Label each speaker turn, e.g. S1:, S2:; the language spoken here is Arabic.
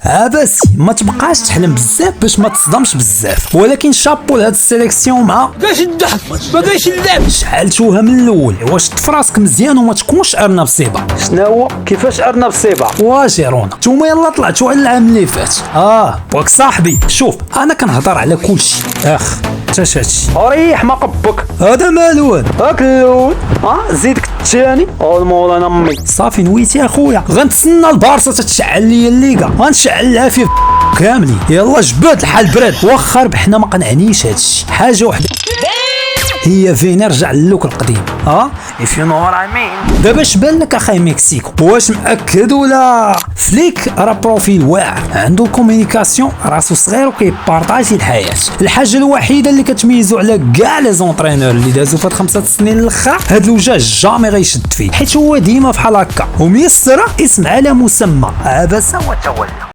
S1: عباسي ما تبقاش تحلم بزاف باش ما تصدمش بزاف، ولكن شابو لهاد السيليكسيون مع
S2: باش الضحك ما كاينش اللعب.
S1: شعلتوها من الاول. واش تفراسك مزيان وما تكونش ارنب صيبه.
S3: شنو هو كيفاش ارنب صيبه؟
S1: واجيرونا نتوما يلا طلعتوا على العام اللي فات. بوك صاحبي شوف انا كنهضر على كلشي حتى هادشي.
S3: ريح ما قبك
S1: هذا مالو هذا.
S3: هاك الاول زيدك الثاني المولانا امي.
S1: صافي نويتي اخويا، غنتسنى البارصه تتشعل ليا الليغا، غنشعل لها في كاملين. يلا جبد الحال براد، واخا ربحنا ما قنعنيش هادشي. حاجه وحده هي فين رجع للوك القديم.
S3: if you know what I mean.
S1: دابا اش بان لك اخاي مكسيكو؟ واش مأكد ولا فليك؟ راه بروفيل واعر، عنده كومونيكاسيون، راسو صغير وكيبارطاجي الحياه. الحاجه الوحيده اللي كتميزو على كاع لي زونطرينور اللي دازو فهاد 5 سنين الاخر، هاد الوجه جامي غيشد فيه، حيت هو ديما بحال هكا وميسره اسم على مسمى. عبسه وتولى.